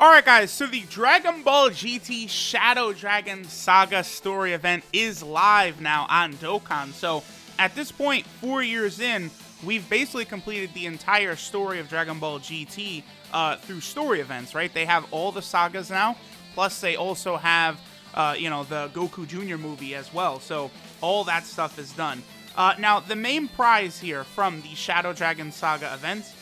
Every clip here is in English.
Alright guys, so the Dragon Ball GT Shadow Dragon Saga story event is live now on Dokkan. So at this point, 4 years in, we've basically completed the entire story of Dragon Ball GT through story events, right? They have all the sagas now, plus they also have, the Goku Jr. movie as well. So all that stuff is done. Now, the main prize here from the Shadow Dragon Saga events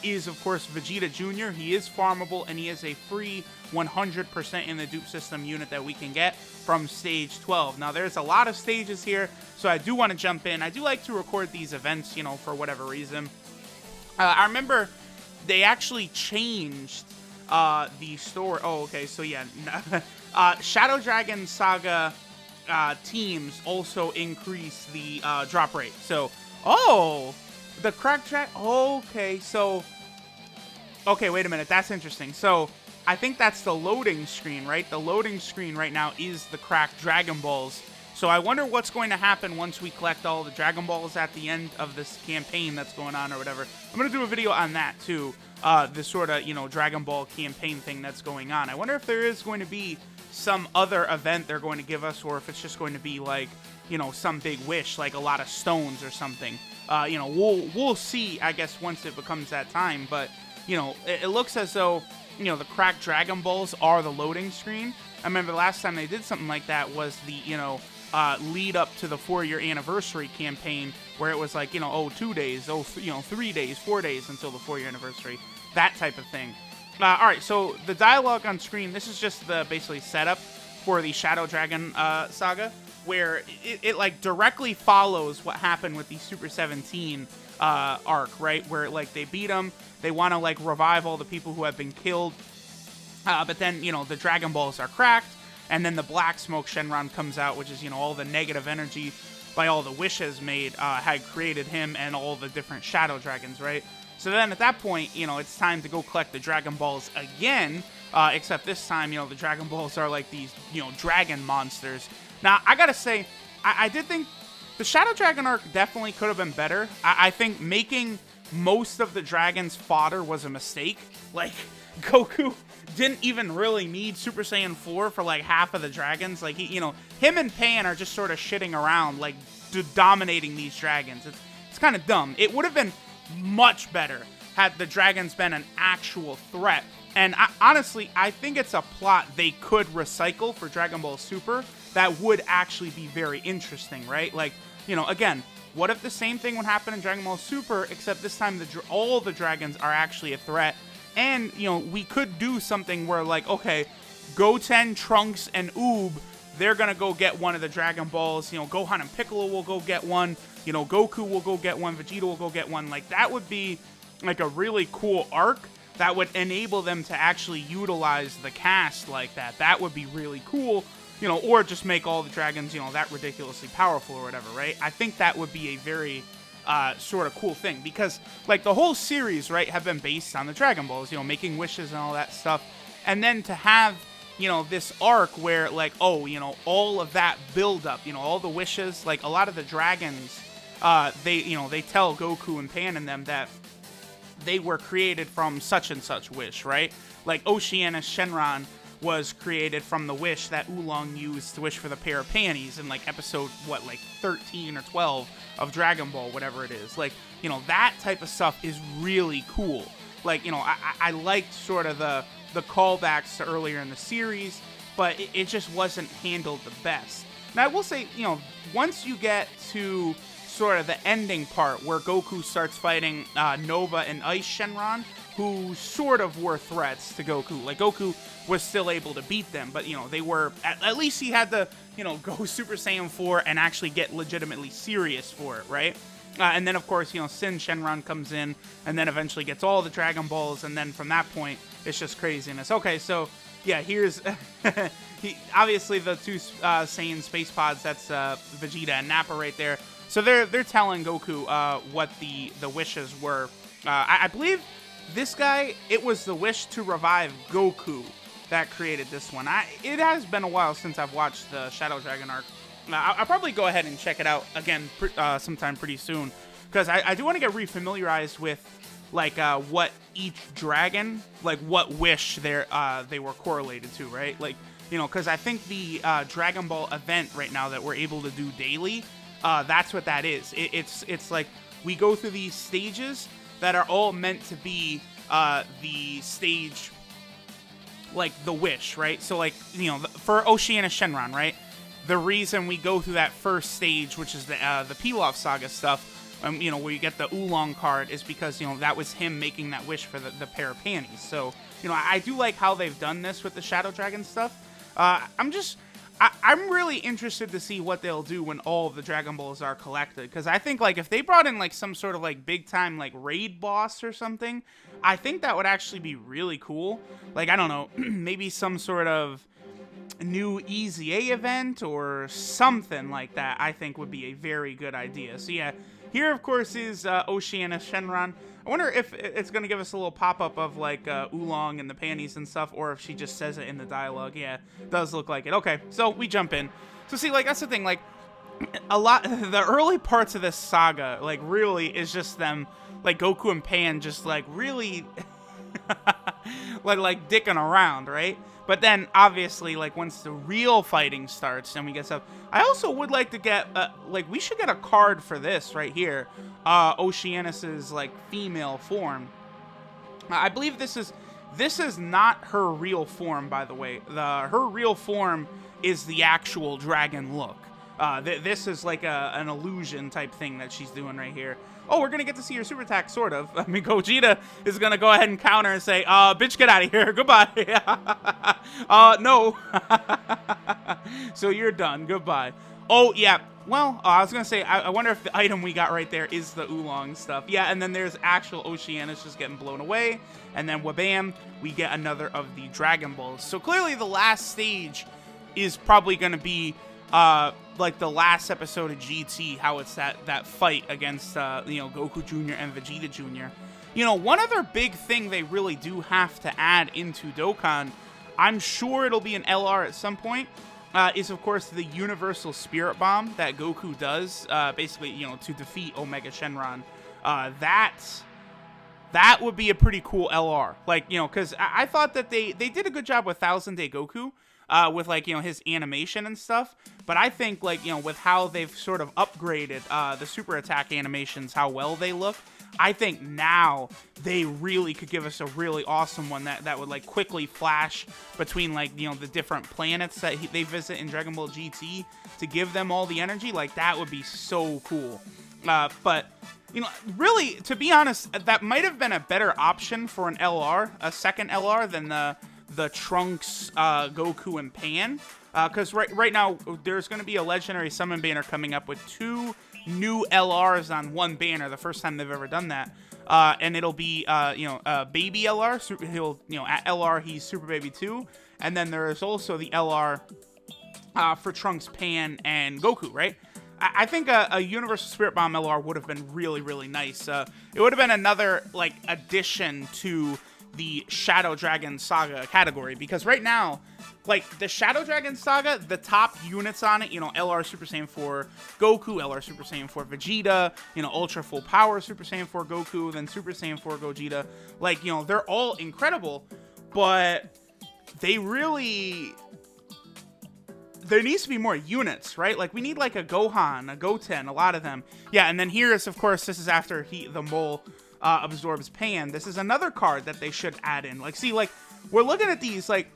is, of course, Vegeta Jr. He is farmable, and he is a free 100% in the dupe system unit that we can get from stage 12. Now, there's a lot of stages here, so I do want to jump in. I do like to record these events, for whatever reason. I remember they actually changed the story. Oh, okay, so yeah. Shadow Dragon Saga teams also increase the drop rate. So, the crack track. Okay, so. Okay, wait a minute. That's interesting. So, I think that's the loading screen, right? The loading screen right now is the cracked Dragon Balls. So, I wonder what's going to happen once we collect all the Dragon Balls at the end of this campaign that's going on or whatever. I'm going to do a video on that too. This sort of, Dragon Ball campaign thing that's going on. I wonder if there is going to be some other event they're going to give us, or if it's just going to be like, some big wish, like a lot of stones or something. We'll see, I guess, once it becomes that time. But, it looks as though, the cracked Dragon Balls are the loading screen. I remember the last time they did something like that was the, lead up to the 4-year anniversary campaign, where it was like, 2 days, 3 days, 4 days until the 4-year anniversary. That type of thing. Alright, so the dialogue on screen, this is just the basically setup for the Shadow Dragon saga, where it like directly follows what happened with the Super 17 arc, right? Where like they beat them, they want to like revive all the people who have been killed, but then, the Dragon Balls are cracked, and then the Black Smoke Shenron comes out, which is, all the negative energy by all the wishes made had created him and all the different Shadow Dragons, right? So then at that point, it's time to go collect the Dragon Balls again, except this time, the Dragon Balls are like these, dragon monsters. Now, I gotta say, I did think the Shadow Dragon arc definitely could have been better. I think making most of the dragons fodder was a mistake. Like, Goku didn't even really need Super Saiyan 4 for like half of the dragons. Like, him and Pan are just sort of shitting around, like, dominating these dragons. It's kind of dumb. It would have been much better had the dragons been an actual threat. And honestly, I think it's a plot they could recycle for Dragon Ball Super that would actually be very interesting, right? Like, again, what if the same thing would happen in Dragon Ball Super, except this time all the dragons are actually a threat? And, we could do something where, like, okay, Goten, Trunks, and Oob, they're gonna go get one of the Dragon Balls. Gohan and Piccolo will go get one. Goku will go get one. Vegeta will go get one. Like, that would be, like, a really cool arc that would enable them to actually utilize the cast like that. That would be really cool. Or just make all the dragons, that ridiculously powerful or whatever, right? I think that would be a very sort of cool thing, because, like, the whole series, right, have been based on the Dragon Balls, making wishes and all that stuff. And then to have, this arc where, like, all of that build-up, all the wishes, like, a lot of the dragons, they tell Goku and Pan and them that they were created from such and such wish, right? Like, Oceanus Shenron was created from the wish that Oolong used to wish for the pair of panties in, like, episode, 13 or 12 of Dragon Ball, whatever it is. Like, that type of stuff is really cool. Like, I liked sort of the callbacks to earlier in the series, but it just wasn't handled the best. Now, I will say, once you get to sort of the ending part where Goku starts fighting Nova and Ice Shenron, who sort of were threats to Goku. Like, Goku was still able to beat them, but, they were, at least he had to, go Super Saiyan 4 and actually get legitimately serious for it, right? And then, of course, Sin Shenron comes in and then eventually gets all the Dragon Balls, and then from that point, it's just craziness. Okay, so, yeah, here's, obviously the two Saiyan space pods, that's Vegeta and Nappa right there. So they're telling Goku what the wishes were. I believe this guy, it was the wish to revive Goku that created this one. It has been a while since I've watched the Shadow Dragon arc. I'll probably go ahead and check it out again sometime pretty soon, because I do want to get refamiliarized with like what each dragon, like what wish they were correlated to, right? Like, you know, because I think the Dragon Ball event right now that we're able to do daily, that's what that is. It's like we go through these stages that are all meant to be the stage, like the wish, right? So like, you know, for Oceanus Shenron, right? The reason we go through that first stage, which is the Pilaf Saga stuff, you know, where you get the Oolong card, is because, you know, that was him making that wish for the pair of panties. So, you know, I do like how they've done this with the Shadow Dragon stuff. I'm really interested to see what they'll do when all of the Dragon Balls are collected, because I think, like, if they brought in, like, some sort of, like, big-time, like, raid boss or something, I think that would actually be really cool. Like, I don't know, maybe some sort of new EZA event or something like that, I think would be a very good idea. So, yeah, here, of course, is Oceanus Shenron. I wonder if it's going to give us a little pop-up of, like, Oolong and the panties and stuff, or if she just says it in the dialogue. Yeah, it does look like it. Okay, so we jump in. So, see, like, that's the thing. Like, the early parts of this saga, like, really is just them, like, Goku and Pan just, like, really, like, dicking around, right? But then, obviously, like, once the real fighting starts, then we get stuff. I also would like to get, like, we should get a card for this right here. Oceanus's, like, female form. I believe this is not her real form, by the way. Her real form is the actual dragon look. This is like an illusion type thing that she's doing right here. Oh, we're going to get to see her super attack, sort of. I mean, Gogeta is going to go ahead and counter and say, bitch, get out of here. Goodbye. No. So you're done. Goodbye. Oh, yeah. Well, I was going to say, I wonder if the item we got right there is the Oolong stuff. Yeah, and then there's actual Oceanus just getting blown away. And then, wabam, we get another of the Dragon Balls. So clearly the last stage is probably going to be like the last episode of GT, how it's that fight against you know, Goku Jr. and Vegeta Jr. You know, one other big thing they really do have to add into Dokkan, I'm sure it'll be an LR at some point, is of course the Universal Spirit Bomb that Goku does, basically, you know, to defeat Omega Shenron. That would be a pretty cool LR, like, you know, because I thought that they did a good job with Thousand Day Goku. With, like, you know, his animation and stuff. But I think, like, you know, with how they've sort of upgraded the super attack animations, how well they look, I think now they really could give us a really awesome one that would, like, quickly flash between, like, you know, the different planets that they visit in Dragon Ball GT to give them all the energy. Like, that would be so cool. But, you know, really, to be honest, that might have been a better option for an LR, a second LR, than the Trunks, Goku, and Pan. Because right now, there's going to be a Legendary Summon banner coming up with 2 new LRs on one banner, the first time they've ever done that. And it'll be, you know, Baby LR. He'll, you know, at LR, he's Super Baby 2. And then there is also the LR for Trunks, Pan, and Goku, right? I think a Universal Spirit Bomb LR would have been really, really nice. It would have been another, like, addition to the Shadow Dragon Saga category, because right now, like, the Shadow Dragon Saga, the top units on it, you know, LR Super Saiyan 4 Goku, LR Super Saiyan 4 Vegeta, you know, Ultra Full Power Super Saiyan 4 Goku, then Super Saiyan 4 Gogeta, like, you know, they're all incredible, but they really, there needs to be more units, right? Like, we need, like, a Gohan, a Goten, a lot of them. Yeah, and then here is, of course, this is after the mole absorbs Pan. This is another card that they should add in. Like, see, like, we're looking at these, like,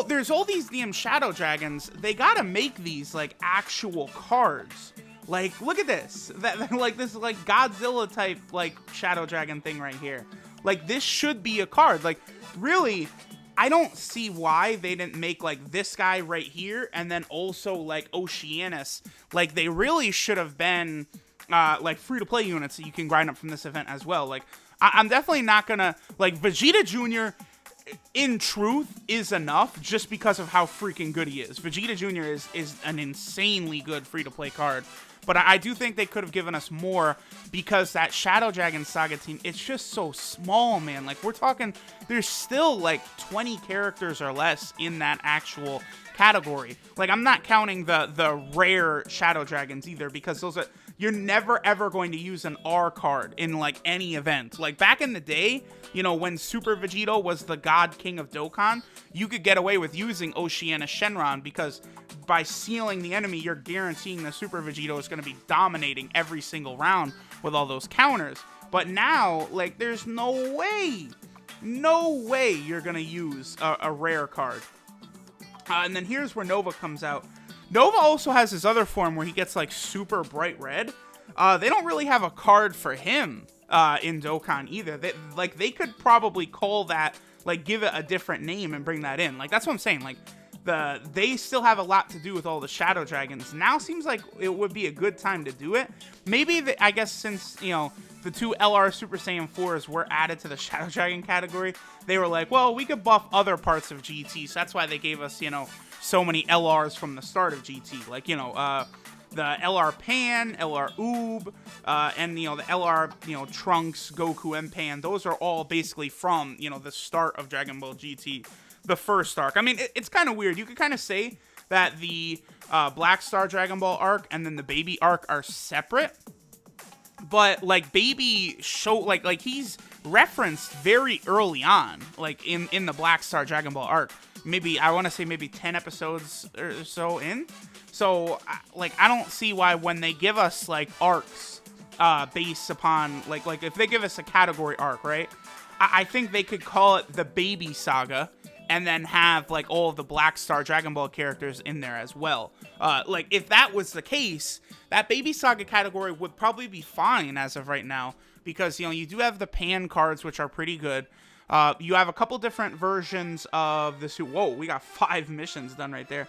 there's all these damn Shadow Dragons. They gotta make these, like, actual cards. Like, look at this. Like, this is, like, Godzilla type, like, Shadow Dragon thing right here. Like, this should be a card. Like, really, I don't see why they didn't make, like, this guy right here, and then also, like, Oceanus. Like, they really should have been like, free-to-play units that you can grind up from this event as well. Like, I'm definitely not gonna, like, Vegeta Jr., in truth, is enough just because of how freaking good he is. Vegeta Jr. is an insanely good free-to-play card. But I do think they could have given us more, because that Shadow Dragon Saga team, it's just so small, man. Like, we're talking, there's still, like, 20 characters or less in that actual category. Like, I'm not counting the rare Shadow Dragons either, because those are, you're never ever going to use an R card in like any event. Like back in the day, you know, when Super Vegeta was the God King of Dokkan, you could get away with using Oceanus Shenron because by sealing the enemy, you're guaranteeing the Super Vegeta is going to be dominating every single round with all those counters. But now, like, there's no way you're going to use a rare card. And then here's where Nova comes out. Nova also has his other form where he gets, like, super bright red. They don't really have a card for him in Dokkan either. They could probably call that, like, give it a different name and bring that in. Like, that's what I'm saying. Like, they still have a lot to do with all the Shadow Dragons. Now seems like it would be a good time to do it. Maybe, I guess, since, you know, the 2 LR Super Saiyan 4s were added to the Shadow Dragon category, they were like, well, we could buff other parts of GT, so that's why they gave us, you know, so many LRs from the start of GT. Like, you know, the LR Pan, LR Oob, and, you know, the LR, you know, Trunks, Goku, and Pan. Those are all basically from, you know, the start of Dragon Ball GT. The first arc. I mean, it's kind of weird. You could kind of say that the Black Star Dragon Ball arc and then the Baby arc are separate, but like Baby like he's referenced very early on, like in the Black Star Dragon Ball arc. Maybe I want to say maybe 10 episodes or so in. So like I don't see why when they give us like arcs based upon like if they give us a category arc, right? I think they could call it the Baby Saga. And then have, like, all of the Black Star Dragon Ball characters in there as well. Like, if that was the case, that Baby Saga category would probably be fine as of right now. Because, you know, you do have the Pan cards, which are pretty good. You have a couple different versions of the... Whoa, we got 5 missions done right there.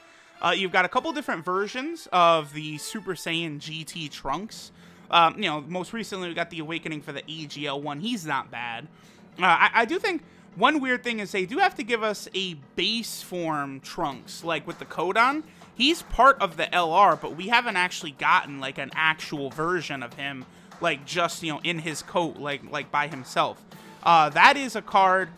You've got a couple different versions of the Super Saiyan GT Trunks. You know, most recently we got the Awakening for the AGL one. He's not bad. I do think... One weird thing is they do have to give us a base form Trunks, like with the Codon. He's part of the LR, but we haven't actually gotten like an actual version of him, like just, you know, in his coat, like by himself. That is a card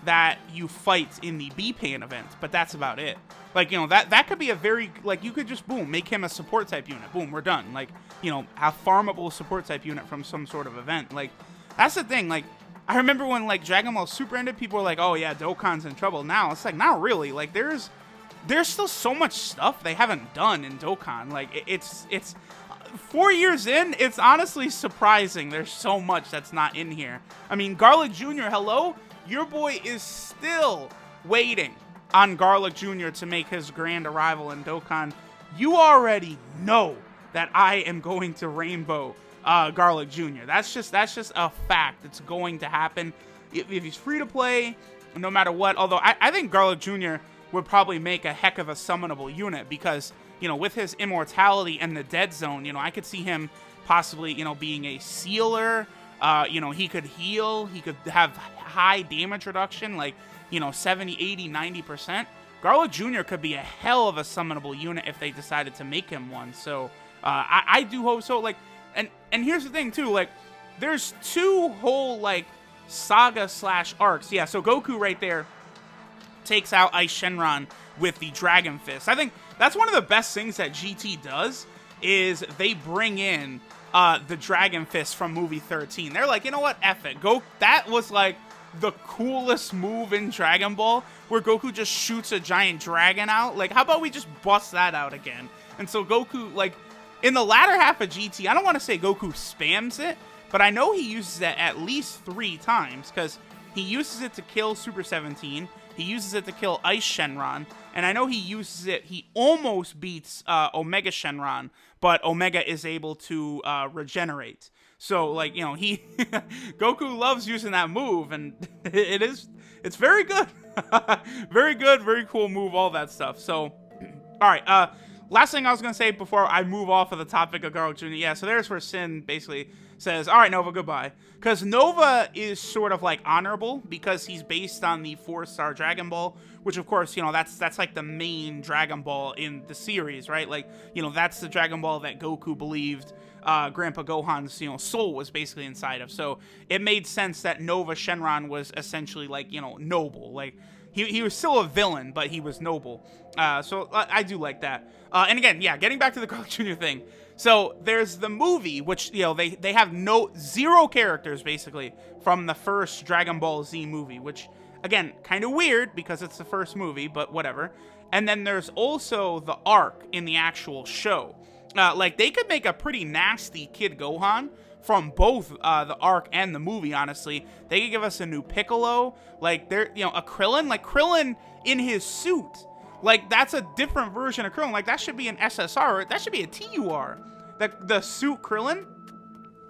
that you fight in the B-Pan event, but that's about it. Like, you know, that could be a very, like, you could just, boom, make him a support type unit. Boom, we're done. Like, you know, have farmable support type unit from some sort of event. Like, that's the thing, like, I remember when, like, Dragon Ball Super ended, people were like, oh, yeah, Dokkan's in trouble. Now, it's like, not really. Like, there's still so much stuff they haven't done in Dokkan. Like, it's 4 years in, it's honestly surprising there's so much that's not in here. I mean, Garlic Jr., hello? Your boy is still waiting on Garlic Jr. to make his grand arrival in Dokkan. You already know that I am going to Rainbow Garlic Jr. That's just a fact. It's going to happen if he's free to play, no matter what. Although I think Garlic Jr. would probably make a heck of a summonable unit because, you know, with his immortality and the dead zone, you know, I could see him possibly, you know, being a sealer. You know, he could heal. He could have high damage reduction, like, you know, 70, 80, 90%. Garlic Jr. could be a hell of a summonable unit if they decided to make him one. So I do hope so. Like, and here's the thing too, like, there's 2 whole, like, saga / arcs. Yeah, so Goku right there takes out Ice Shenron with the Dragon Fist. I think that's one of the best things that GT does, is they bring in the Dragon Fist from movie 13. They're like, you know what, F it. That was, like, the coolest move in Dragon Ball, where Goku just shoots a giant dragon out. Like, how about we just bust that out again? And so Goku, like, in the latter half of GT, I don't want to say Goku spams it, but I know he uses it at least 3 times, because he uses it to kill Super 17, he uses it to kill Ice Shenron, and I know he almost beats Omega Shenron, but Omega is able to regenerate. So, like, you know, Goku loves using that move, and it's very good. Very good, very cool move, all that stuff. So, alright, last thing I was going to say before I move off of the topic of Garlic Jr. Yeah, so there's where Sin basically says, alright, Nova, goodbye. Because Nova is sort of, like, honorable, because he's based on the 4-star Dragon Ball, which, of course, you know, that's like, the main Dragon Ball in the series, right? Like, you know, that's the Dragon Ball that Goku believed Grandpa Gohan's, soul was basically inside of. So it made sense that Nova Shenron was essentially like, noble. Like he was still a villain, but he was noble. So I do like that. And again, yeah, getting back to the Carl Jr. thing. So there's the movie, which, they have zero characters basically from the first Dragon Ball Z movie, which again, kind of weird because it's the first movie, but whatever. And then there's also the arc in the actual show. Like, they could make a pretty nasty Kid Gohan from both the arc and the movie, honestly. They could give us a new Piccolo. Like, a Krillin. Like, Krillin in his suit. Like, that's a different version of Krillin. Like, that should be an SSR. Or that should be a TUR. The suit Krillin.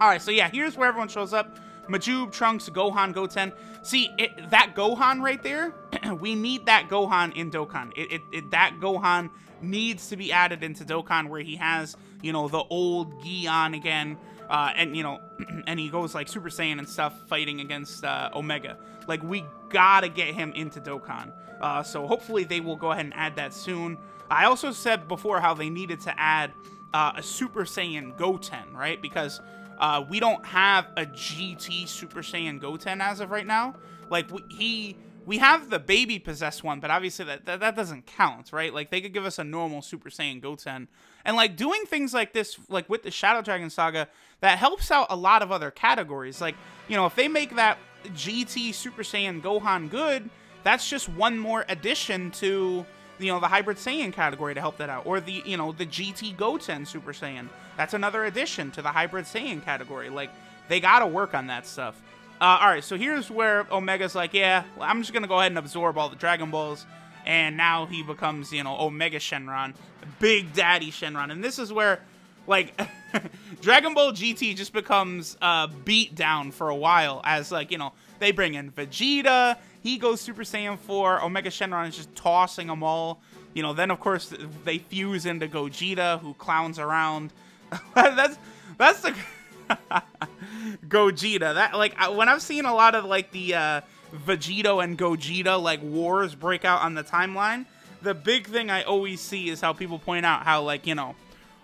Alright, so yeah, here's where everyone shows up. Majub, Trunks, Gohan, Goten. See, that Gohan right there, we need that Gohan in Dokkan. That Gohan needs to be added into Dokkan where he has, the old gi on again, and, and he goes, like, Super Saiyan and stuff fighting against Omega. Like, we gotta get him into Dokkan. So hopefully they will go ahead and add that soon. I also said before how they needed to add a Super Saiyan Goten, right? Because we don't have a GT Super Saiyan Goten as of right now. Like, we have the baby possessed one, but obviously that doesn't count, right? Like, they could give us a normal Super Saiyan Goten. And, like, doing things like this, like, with the Shadow Dragon Saga, that helps out a lot of other categories. Like, if they make that GT Super Saiyan Gohan good, that's just one more addition to, the Hybrid Saiyan category to help that out. Or the GT Goten Super Saiyan. That's another addition to the Hybrid Saiyan category. Like, they gotta work on that stuff. Alright, so here's where Omega's like, yeah, I'm just gonna go ahead and absorb all the Dragon Balls. And now he becomes, Omega Shenron. Big Daddy Shenron. And this is where, like, Dragon Ball GT just becomes beat down for a while. As, like, they bring in Vegeta. He goes Super Saiyan 4. Omega Shenron is just tossing them all. Then, of course, they fuse into Gogeta, who clowns around. that's the... Gogeta. That, like, when I've seen a lot of, like, the Vegeta and Gogeta, like, wars break out on the timeline, the big thing I always see is how people point out how, like,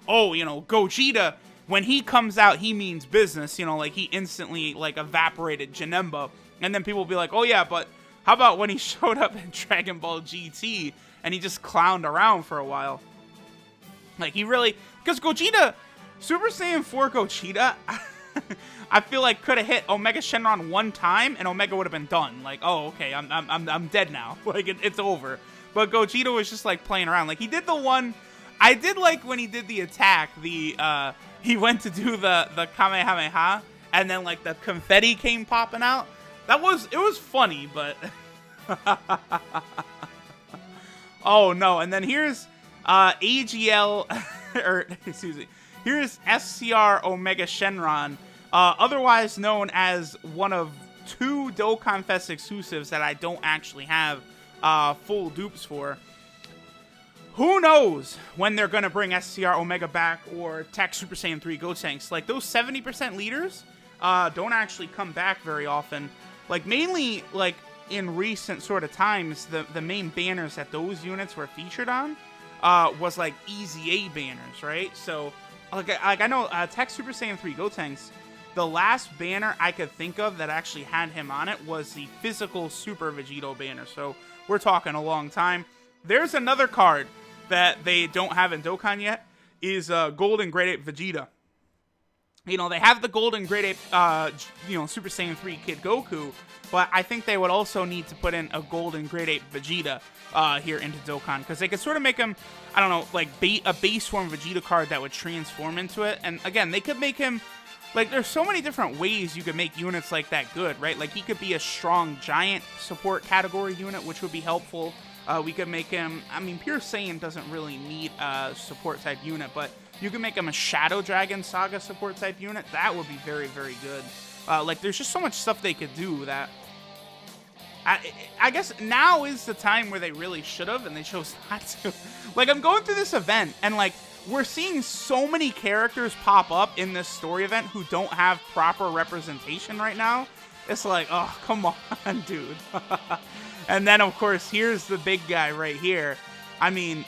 Gogeta, when he comes out, he means business, like, he instantly, like, evaporated Janemba. And then people will be like, oh, yeah, but how about when he showed up in Dragon Ball GT and he just clowned around for a while? Like, he really... Because Gogeta... Super Saiyan 4 Gogeta, I feel like could have hit Omega Shenron one time and Omega would have been done. Like, oh, okay, I'm dead now. Like, it's over. But Gogeta was just, like, playing around. Like, he did the one... I did like when he did the attack, he went to do the Kamehameha, and then, like, the confetti came popping out. It was funny, but... Oh, no, and then here's AGL... or, excuse me. Here's SCR Omega Shenron, otherwise known as one of 2 Dokkan Fest exclusives that I don't actually have full dupes for. Who knows when they're going to bring SCR Omega back or Tech Super Saiyan 3 Gotenks. Like, those 70% leaders don't actually come back very often. Like, mainly, like, in recent sort of times, the main banners that those units were featured on was, like, EZA banners, right? So... Like I know Tech Super Saiyan 3 Gotenks, the last banner I could think of that actually had him on it was the physical Super Vegito banner. So we're talking a long time. There's another card that they don't have in Dokkan yet, is Golden Grade 8 Vegeta. They have the Golden Grade 8, Super Saiyan 3 Kid Goku, but I think they would also need to put in a Golden Grade 8 Vegeta here into Dokkan, because they could sort of make him, I don't know, like a base form Vegeta card that would transform into it. And again, they could make him, like, there's so many different ways you could make units like that good, right? Like, he could be a strong giant support category unit, which would be helpful. We could make him, I mean, Pure Saiyan doesn't really need a support type unit, but you can make him a Shadow Dragon Saga support type unit. That would be very, very good. Like, there's just so much stuff they could do that I guess now is the time where they really should have, and they chose not to. Like, I'm going through this event, and, like, we're seeing so many characters pop up in this story event who don't have proper representation right now. It's like, oh, come on, dude. And then, of course, here's the big guy right here. I mean,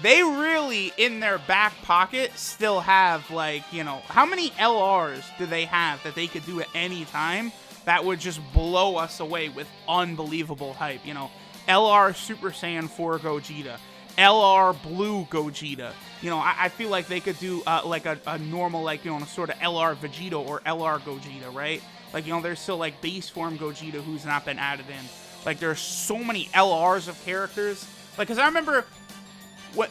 they really, in their back pocket, still have, like, you know, how many LRs do they have that they could do at any time that would just blow us away with unbelievable hype? You know, LR Super Saiyan 4 Gogeta, LR Blue Gogeta. You know, I feel like they could do, like, a normal, like, you know, sort of LR Vegeta or LR Gogeta, right? Like, you know, there's still, like, base form Gogeta who's not been added in. Like, there's so many LRs of characters. Like, because I remember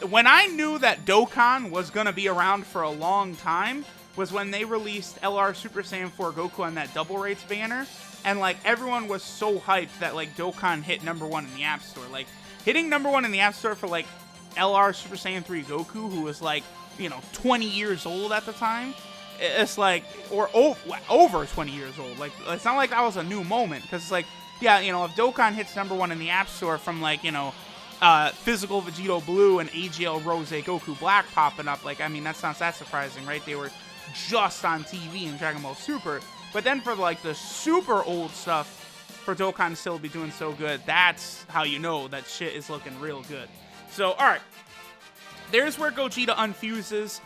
when I knew that Dokkan was going to be around for a long time was when they released LR Super Saiyan 4 Goku on that Double Rates banner. And, like, everyone was so hyped that, like, Dokkan hit #1 in the App Store. Like, hitting #1 in the App Store for, like, LR Super Saiyan 3 Goku, who was, like, you know, 20 years old at the time. It's like, or over 20 years old. Like, it's not like that was a new moment. Because it's like, yeah, you know, if Dokkan hits #1 in the App Store from, like, you know, Physical Vegeta Blue and AGL Rose Goku Black popping up, like, I mean, that's not that surprising, right? They were just on TV in Dragon Ball Super. But then for, like, the super old stuff, for Dokkan to still be doing so good, that's how you know that shit is looking real good. So, alright. There's where Gogeta unfuses.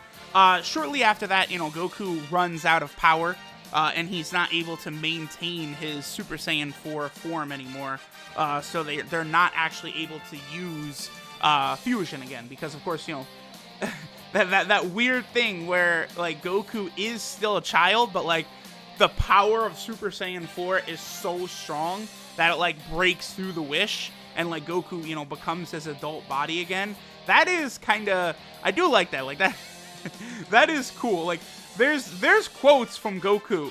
Shortly after that, you know, Goku runs out of power. And he's not able to maintain his Super Saiyan 4 form anymore. So they're not actually able to use fusion again. Because, of course, you know, that weird thing where, like, Goku is still a child, but, like, the power of Super Saiyan 4 is so strong that it, like, breaks through the wish. And, like, Goku, you know, becomes his adult body again. That is kind of... I do like that. Like, that that is cool. Like, there's quotes from Goku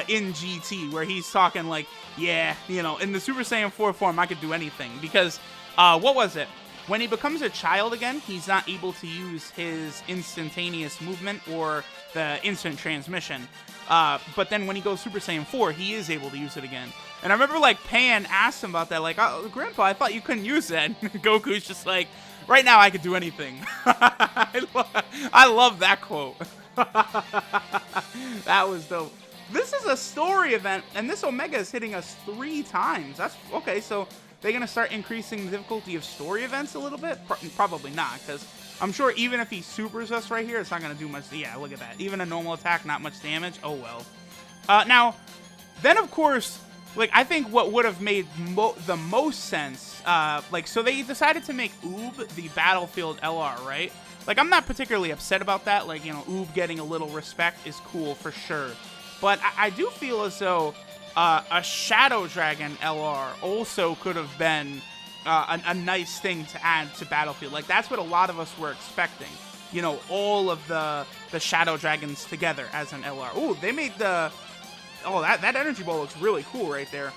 in GT where he's talking like, yeah, you know, in the Super Saiyan 4 form, I could do anything. Because, what was it? When he becomes a child again, he's not able to use his instantaneous movement or the instant transmission. But then when he goes Super Saiyan 4, he is able to use it again. And I remember, like, Pan asked him about that, like, oh, Grandpa, I thought you couldn't use that. And Goku's just like, right now I could do anything. I love that quote. That was dope. This is a story event, and this Omega is hitting us 3 times. That's okay, so they're going to start increasing the difficulty of story events a little bit? Probably not, because I'm sure even if he supers us right here, it's not going to do much. Yeah, look at that. Even a normal attack, not much damage. Oh, well. Now, then, of course, like, I think what would have made the most sense, like, so they decided to make Oob the Battlefield LR, right? Like, I'm not particularly upset about that. Like, you know, Oob getting a little respect is cool for sure. But I do feel as though a Shadow Dragon LR also could have been a nice thing to add to Battlefield. Like, that's what a lot of us were expecting. You know, all of the Shadow Dragons together as an LR. Ooh, they made the... Oh, that energy ball looks really cool right there.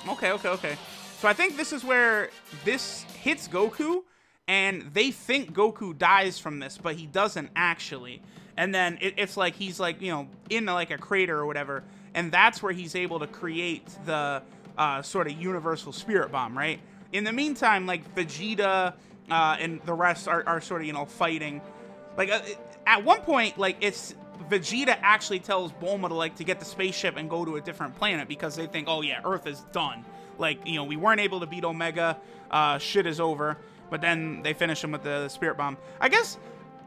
Okay. So I think this is where this hits Goku, and they think Goku dies from this, but he doesn't actually. And then it's like he's, like, you know, in, like, a crater or whatever, and that's where he's able to create the sort of universal spirit bomb, right? In the meantime, like, Vegeta and the rest are sort of, you know, fighting. Like, at one point, like, it's... Vegeta actually tells Bulma to, like, to get the spaceship and go to a different planet because they think, oh yeah, Earth is done. Like, you know, we weren't able to beat Omega, shit is over. But then they finish him with the Spirit Bomb. I guess,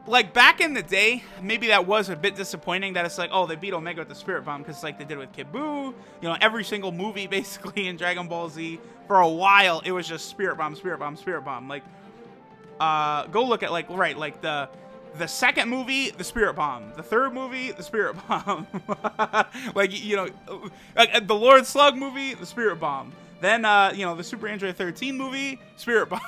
like, back in the day, maybe that was a bit disappointing that it's like, oh, they beat Omega with the Spirit Bomb because, like, they did it with Kid Buu. You know, every single movie, basically, in Dragon Ball Z, for a while, it was just Spirit Bomb, Spirit Bomb, Spirit Bomb. Like, go look at, like, right, like, the second movie, the Spirit Bomb. The third movie, the Spirit Bomb. Like, you know, like the Lord Slug movie, the Spirit Bomb. Then, you know, the Super Android 13 movie, Spirit Bomb.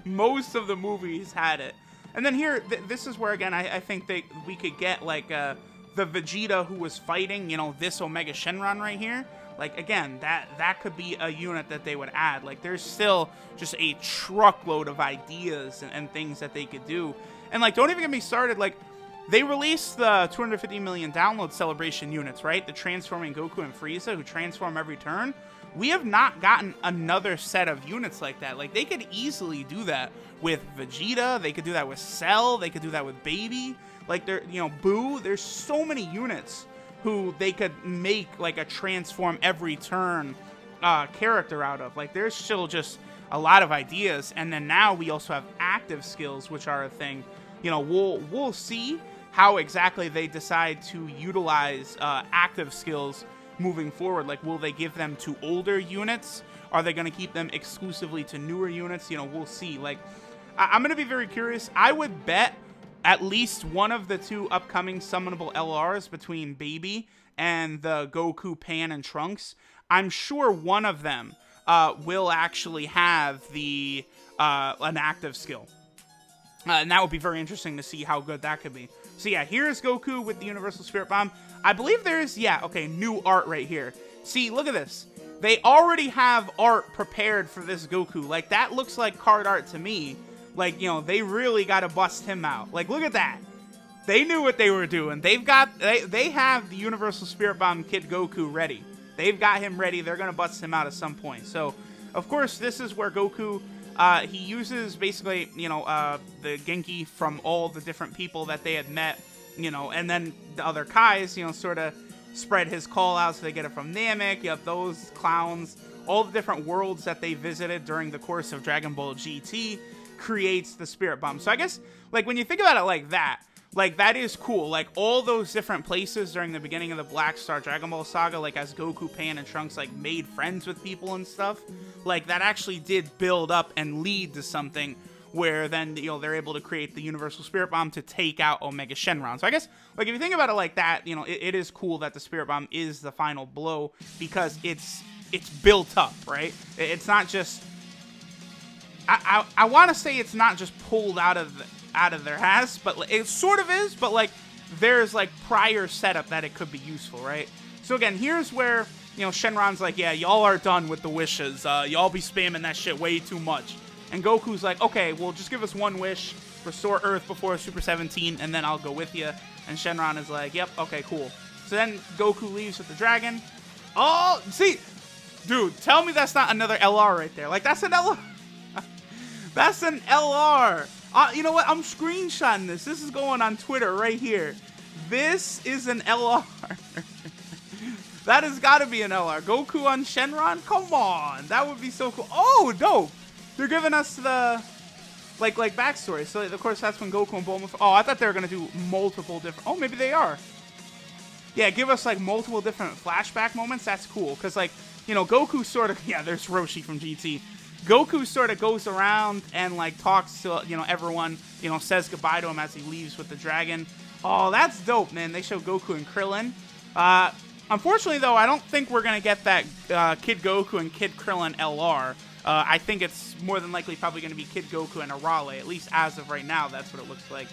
Most of the movies had it. And then here, this is where, again, I think we could get, like, the Vegeta who was fighting, you know, this Omega Shenron right here. Like, again, that could be a unit that they would add. Like, there's still just a truckload of ideas and things that they could do. And, like, don't even get me started. Like, they released the 250 million download celebration units, right? The transforming Goku and Frieza who transform every turn. We have not gotten another set of units like that. Like, they could easily do that with Vegeta. They could do that with Cell. They could do that with Baby. Like, you know, Buu. There's so many units who they could make, like, a transform every turn character out of. Like, there's still just a lot of ideas. And then now we also have active skills, which are a thing. You know, we'll see how exactly they decide to utilize active skills moving forward. Like, will they give them to older units? Are they going to keep them exclusively to newer units? You know, we'll see. Like, I'm going to be very curious. I would bet at least one of the two upcoming summonable LRs between Baby and the Goku, Pan, and Trunks. I'm sure one of them will actually have the an active skill. And that would be very interesting to see how good that could be. So yeah, here's Goku with the Universal Spirit Bomb. I believe there's, yeah, okay, new art right here. See, look at this. They already have art prepared for this Goku. Like, that looks like card art to me. Like, you know, they really got to bust him out. Like, look at that. They knew what they were doing. They have the Universal Spirit Bomb Kid Goku ready. They've got him ready. They're going to bust him out at some point. So, of course, this is where Goku, he uses basically, you know, the Genki from all the different people that they had met, you know, and then the other Kais, you know, sort of spread his call out, so they get it from Namek. You have those clowns, all the different worlds that they visited during the course of Dragon Ball GT creates the Spirit Bomb. So I guess, like, when you think about it like that is cool. Like, all those different places during the beginning of the Black Star Dragon Ball saga, like, as Goku, Pan, and Trunks, like, made friends with people and stuff, like, that actually did build up and lead to something where then, you know, they're able to create the Universal Spirit Bomb to take out Omega Shenron. So I guess, like, if you think about it like that, you know, it is cool that the Spirit Bomb is the final blow, because it's built up, right? It's not just... I want to say it's not just pulled out of their ass, but it sort of is, but, like, there's, like, prior setup that it could be useful, right? So again, here's where, you know, Shenron's like, yeah, y'all are done with the wishes. Y'all be spamming that shit way too much. And Goku's like, okay, well, just give us one wish, restore Earth before Super 17, and then I'll go with you. And Shenron is like, yep, okay, cool. So then Goku leaves with the dragon. Oh, see, dude, tell me that's not another LR right there. Like, that's an LR. That's an LR. You know what? I'm screenshotting this. This is going on Twitter right here. This is an LR. That has got to be an LR. Goku on Shenron? Come on. That would be so cool. Oh, dope. They're giving us the, like backstory. So, of course, that's when Goku and Bulma... Oh, I thought they were going to do multiple different... Oh, maybe they are. Yeah, give us, like, multiple different flashback moments. That's cool. Because, like, you know, Goku sort of... Yeah, there's Roshi from GT. Goku sort of goes around and, like, talks to, you know, everyone, you know, says goodbye to him as he leaves with the dragon. Oh, that's dope, man. They show Goku and Krillin. Unfortunately, though, I don't think we're going to get that Kid Goku and Kid Krillin LR. I think it's more than likely probably going to be Kid Goku and Arale, at least as of right now. That's what it looks like.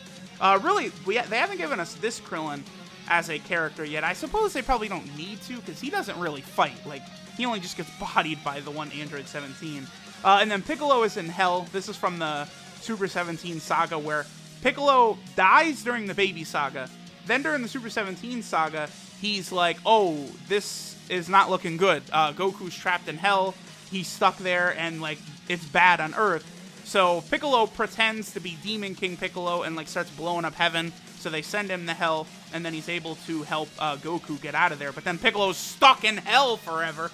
Really, they haven't given us this Krillin as a character yet. I suppose they probably don't need to, because he doesn't really fight. Like, he only just gets bodied by the one Android 17. And then Piccolo is in hell. This is from the Super 17 saga, where Piccolo dies during the Baby saga. Then during the Super 17 saga, he's like, oh, this is not looking good. Goku's trapped in hell. He's stuck there, and, like, it's bad on Earth. So Piccolo pretends to be Demon King Piccolo and, like, starts blowing up heaven. So they send him to hell, and then he's able to help Goku get out of there. But then Piccolo's stuck in hell forever.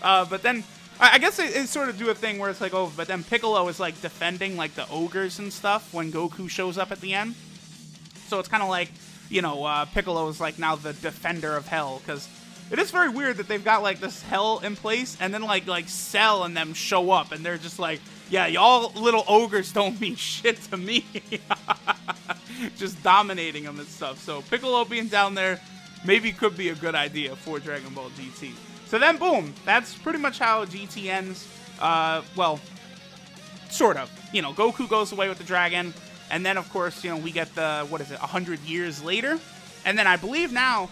But then... I guess they sort of do a thing where it's like, oh, but then Piccolo is, like, defending, like, the ogres and stuff when Goku shows up at the end. So it's kind of like, you know, Piccolo is, like, now the defender of hell, because it is very weird that they've got, like, this hell in place, and then, like Cell and them show up, and they're just like, yeah, y'all little ogres don't mean shit to me. Just dominating them and stuff. So Piccolo being down there maybe could be a good idea for Dragon Ball GT. So then, boom, that's pretty much how GT ends. Well, sort of. You know, Goku goes away with the dragon, and then, of course, you know, we get the, 100 years later? And then I believe now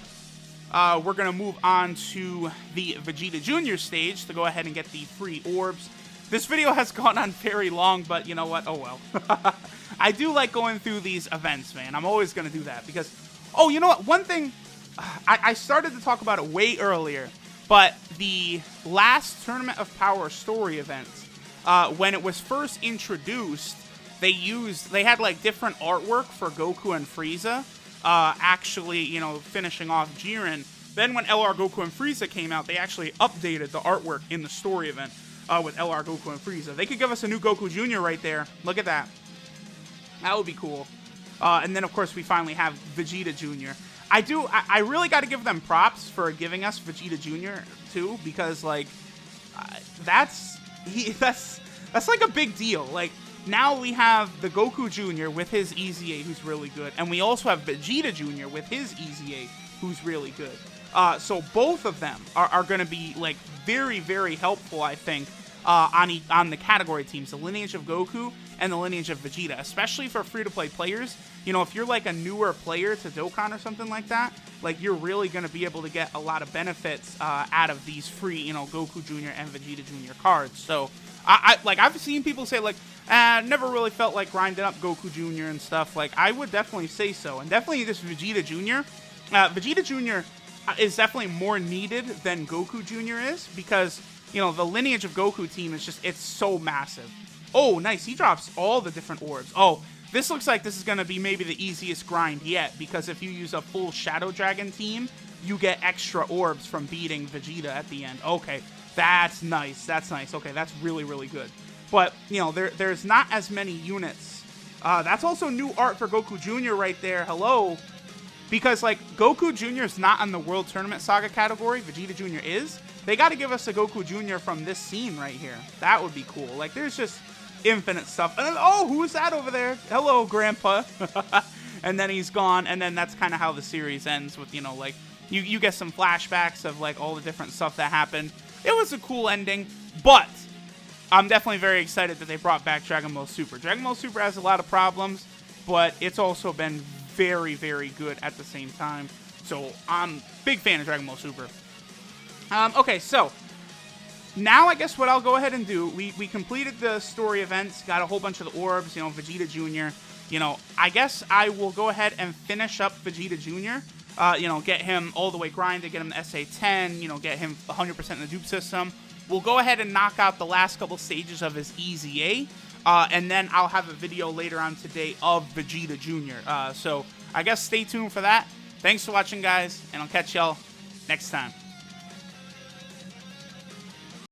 we're going to move on to the Vegeta Jr. stage to go ahead and get the free orbs. This video has gone on very long, but you know what? Oh, well. I do like going through these events, man. I'm always going to do that because... Oh, you know what? One thing... I started to talk about it way earlier. But the last Tournament of Power story event, when it was first introduced, they had, like, different artwork for Goku and Frieza, actually, you know, finishing off Jiren. Then when LR Goku and Frieza came out, they actually updated the artwork in the story event. with LR, Goku, and Frieza. They could give us a new Goku Jr. right there. Look at that. That would be cool. And then, of course, we finally have Vegeta Jr. I really got to give them props for giving us Vegeta Jr. too, because, like, that's like a big deal. Like, now we have the Goku Jr. with his EZA, who's really good, and we also have Vegeta Jr. with his EZA, who's really good. So both of them are going to be, like, very, very helpful, I think, on the category teams, the lineage of Goku and the lineage of Vegeta, especially for free-to-play players. You know, if you're like a newer player to Dokkan or something like that, like, you're really going to be able to get a lot of benefits out of these free, you know, Goku Jr. and Vegeta Jr. cards. So, I've seen people say, like, never really felt like grinding up Goku Jr. and stuff. Like, I would definitely say so. And definitely this Vegeta Jr. Vegeta Jr. is definitely more needed than Goku Jr. is, because, you know, the lineage of Goku team is just, it's so massive. Oh, nice. He drops all the different orbs. Oh, this looks like this is going to be maybe the easiest grind yet, because if you use a full Shadow Dragon team, you get extra orbs from beating Vegeta at the end. Okay, that's nice. That's nice. Okay, that's really, really good. But, you know, there's not as many units. That's also new art for Goku Jr. right there. Hello. Because, like, Goku Jr. is not on the World Tournament Saga category. Vegeta Jr. is. They got to give us a Goku Jr. from this scene right here. That would be cool. Like, there's just infinite stuff. And then, oh, who's that over there? Hello, Grandpa. And then he's gone. And then that's kind of how the series ends with, you know, like, you get some flashbacks of, like, all the different stuff that happened. It was a cool ending. But I'm definitely very excited that they brought back Dragon Ball Super. Dragon Ball Super has a lot of problems, but it's also been very, very good at the same time. So I'm a big fan of Dragon Ball Super. Okay, so now I guess what I'll go ahead and do, we completed the story events, got a whole bunch of the orbs, you know, Vegeta Jr. You know, I guess I will go ahead and finish up Vegeta Jr. You know, get him all the way grinded, get him the SA10, you know, get him 100% in the dupe system. We'll go ahead and knock out the last couple stages of his EZA, and then I'll have a video later on today of Vegeta Jr. So I guess stay tuned for that. Thanks for watching, guys, and I'll catch y'all next time.